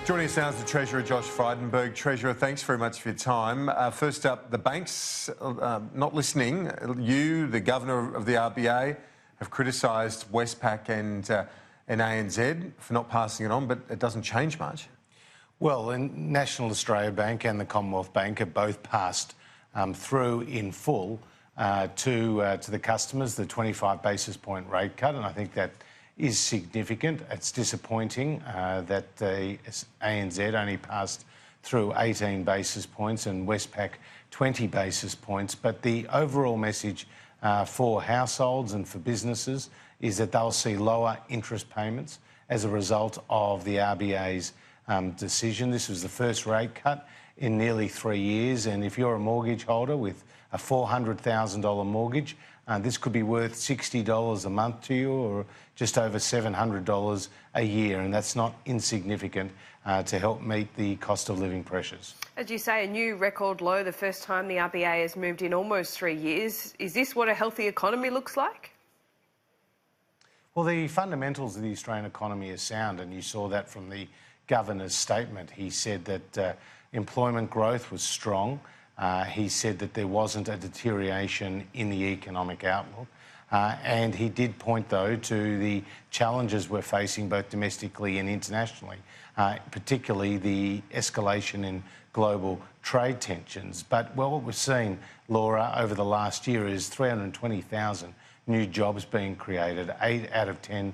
Joining us now is the Treasurer, Josh Frydenberg. Treasurer, thanks very much for your time. First up, the banks not listening. You, the Governor of the RBA, have criticised Westpac and ANZ for not passing it on, but it doesn't change much. Well, the National Australia Bank and the Commonwealth Bank have both passed through in full to the customers the 25 basis point rate cut, and I think that is significant. It's disappointing that the ANZ only passed through 18 basis points and Westpac 20 basis points, but the overall message for households and for businesses is that they'll see lower interest payments as a result of the RBA's decision. This was the first rate cut in nearly 3 years, and if you're a mortgage holder with a $400,000 mortgage, this could be worth $60 a month to you, or just over $700 a year, and that's not insignificant to help meet the cost of living pressures. As you say, a new record low, the first time the RBA has moved in almost 3 years. Is this what a healthy economy looks like? Well, the fundamentals of the Australian economy are sound, and you saw that from the Governor's statement. He said that employment growth was strong. He said that there wasn't a deterioration in the economic outlook. And he did point, though, to the challenges we're facing both domestically and internationally, particularly the escalation in global trade tensions. But what we've seen, Laura, over the last year is 320,000 new jobs being created, 8 out of 10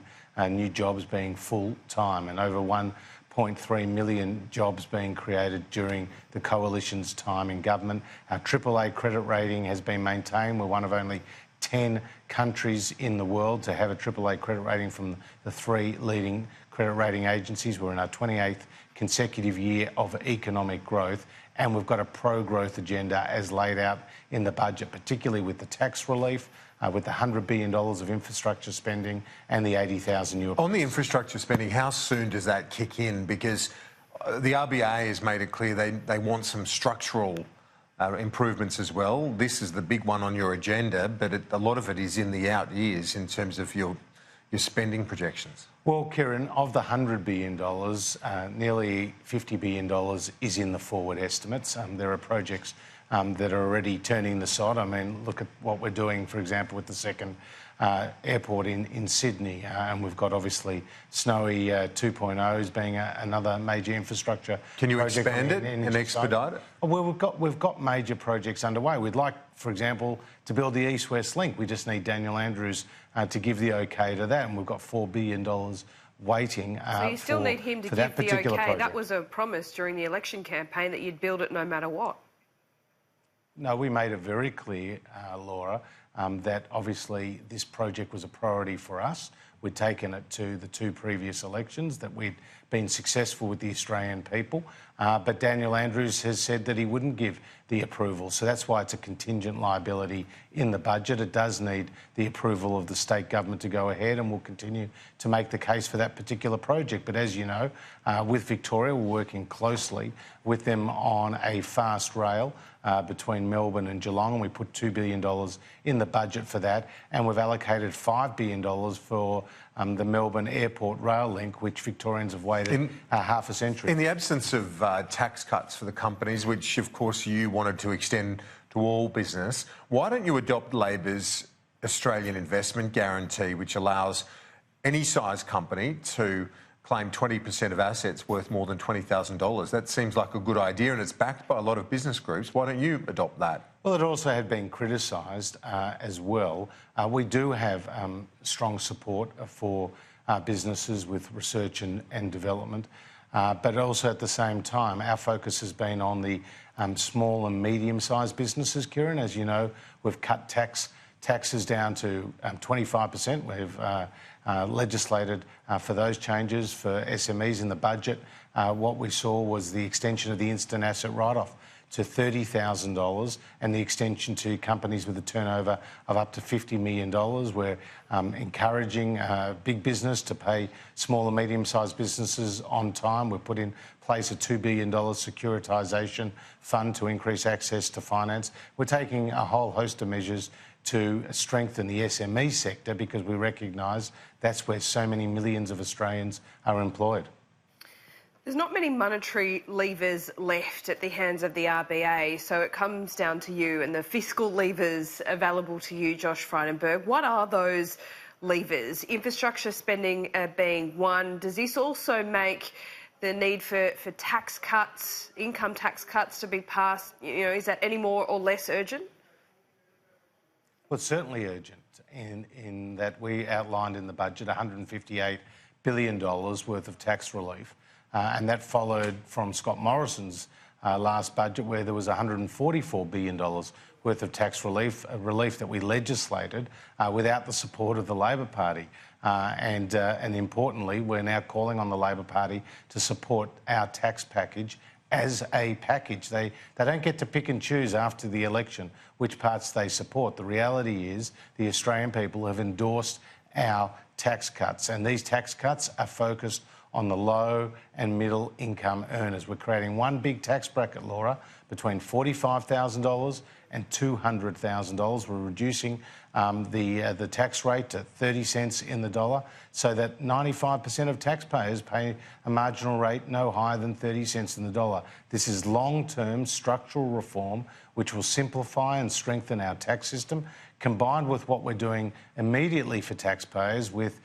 new jobs being full-time, and over 1.3 million jobs being created during the Coalition's time in government. Our AAA credit rating has been maintained. We're one of only 10 countries in the world to have a AAA credit rating from the 3 leading credit rating agencies. We're in our 28th consecutive year of economic growth, and we've got a pro-growth agenda as laid out in the budget, particularly with the tax relief, with the $100 billion of infrastructure spending and the 80,000 new... On the infrastructure spending, how soon does that kick in? Because the RBA has made it clear they want some structural improvements as well. This is the big one on your agenda, but a lot of it is in the out years in terms of your spending projections. Well, Kieran, of the $100 billion, nearly $50 billion is in the forward estimates. There are projects that are already turning the sod. I mean, look at what we're doing, for example, with the second airport in Sydney, and we've got obviously Snowy 2.0s being another major infrastructure. Can you expand it and expedite it? Well, we've got major projects underway. We'd like, for example, to build the East-West link. We just need Daniel Andrews to give the okay to that, and we've got $4 billion waiting So you still need him to give the okay. Project. That was a promise during the election campaign that you'd build it no matter what. No, we made it very clear, Laura, that obviously this project was a priority for us. We'd taken it to the 2 previous elections, that we'd been successful with the Australian people, but Daniel Andrews has said that he wouldn't give the approval. So that's why it's a contingent liability in the budget. It does need the approval of the state government to go ahead, and we'll continue to make the case for that particular project. But as you know, with Victoria, we're working closely with them on a fast rail between Melbourne and Geelong, and we put $2 billion in the budget for that, and we've allocated $5 billion for the Melbourne Airport rail link, which Victorians have waited half a century. In the absence of tax cuts for the companies, which of course you wanted to extend to all business, why don't you adopt Labor's Australian Investment Guarantee, which allows any size company to claim 20% of assets worth more than $20,000? That seems like a good idea, and it's backed by a lot of business groups. Why don't you adopt that? Well, it also had been criticised as well. We do have strong support for businesses with research and development, but also at the same time, our focus has been on the small and medium-sized businesses, Kieran. As you know, we've cut taxes down to 25%. We've legislated for those changes for SMEs in the budget. What we saw was the extension of the instant asset write-off to $30,000 and the extension to companies with a turnover of up to $50 million. We're encouraging big business to pay small and medium-sized businesses on time. We've put in place a $2 billion securitisation fund to increase access to finance. We're taking a whole host of measures to strengthen the SME sector because we recognise that's where so many millions of Australians are employed. There's not many monetary levers left at the hands of the RBA, so it comes down to you and the fiscal levers available to you, Josh Frydenberg. What are those levers? Infrastructure spending being one. Does this also make the need for tax cuts, income tax cuts to be passed, is that any more or less urgent? Well, it's certainly urgent in that we outlined in the budget $158 billion worth of tax relief. And that followed from Scott Morrison's last budget, where there was $144 billion worth of tax relief that we legislated without the support of the Labor Party. And importantly, we're now calling on the Labor Party to support our tax package as a package. They don't get to pick and choose after the election which parts they support. The reality is the Australian people have endorsed our tax cuts, and these tax cuts are focused on the low and middle income earners. We're creating one big tax bracket, Laura, between $45,000 and $200,000. We're reducing the tax rate to 30 cents in the dollar so that 95% of taxpayers pay a marginal rate no higher than 30 cents in the dollar. This is long-term structural reform which will simplify and strengthen our tax system, combined with what we're doing immediately for taxpayers, with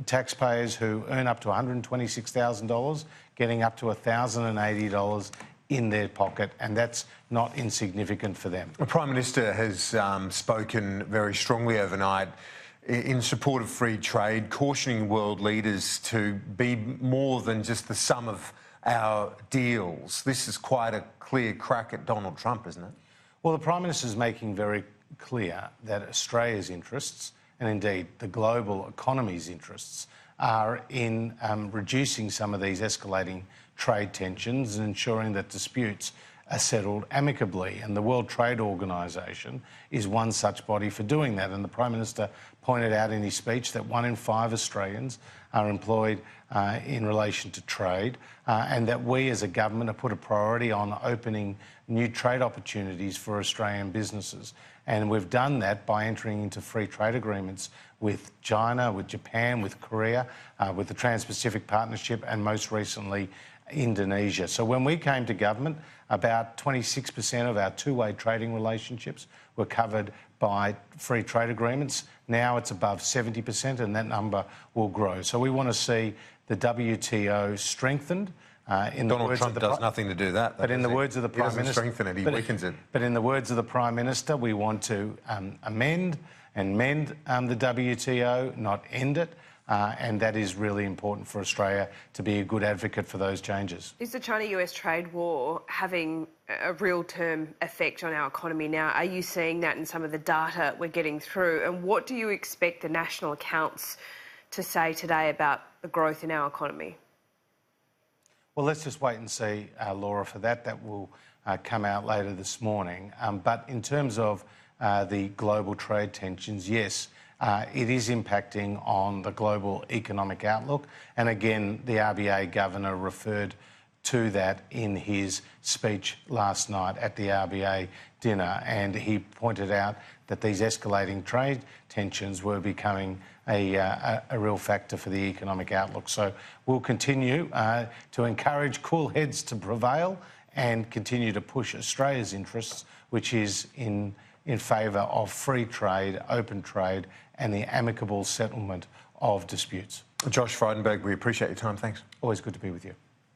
taxpayers who earn up to $126,000 getting up to $1,080 in their pocket, and that's not insignificant for them. The Prime Minister has spoken very strongly overnight in support of free trade, cautioning world leaders to be more than just the sum of our deals. This is quite a clear crack at Donald Trump, isn't it? Well, the Prime Minister is making very clear that Australia's interests, and indeed the global economy's interests, are in reducing some of these escalating trade tensions and ensuring that disputes are settled amicably. And the World Trade Organisation is one such body for doing that. And the Prime Minister pointed out in his speech that 1 in 5 Australians are employed in relation to trade, and that we as a government have put a priority on opening new trade opportunities for Australian businesses. And we've done that by entering into free trade agreements with China, with Japan, with Korea, with the Trans-Pacific Partnership, and most recently Indonesia. So when we came to government, about 26% of our two-way trading relationships were covered by free trade agreements. Now it's above 70%, and that number will grow. So we want to see the WTO strengthened. Donald Trump does nothing to do that. But in the words of the Prime Minister... He doesn't strengthen it, he weakens it. But in the words of the Prime Minister, we want to amend and mend the WTO, not end it. And that is really important for Australia to be a good advocate for those changes. Is the China-US trade war having a real-term effect on our economy now? Are you seeing that in some of the data we're getting through? And what do you expect the national accounts to say today about the growth in our economy? Well, let's just wait and see, Laura, for that. That will come out later this morning. But in terms of the global trade tensions, yes, it is impacting on the global economic outlook. And again, the RBA governor referred to that in his speech last night at the RBA dinner. And he pointed out that these escalating trade tensions were becoming a real factor for the economic outlook. So we'll continue to encourage cool heads to prevail and continue to push Australia's interests, which is in favour of free trade, open trade, and the amicable settlement of disputes. Josh Frydenberg, we appreciate your time. Thanks. Always good to be with you.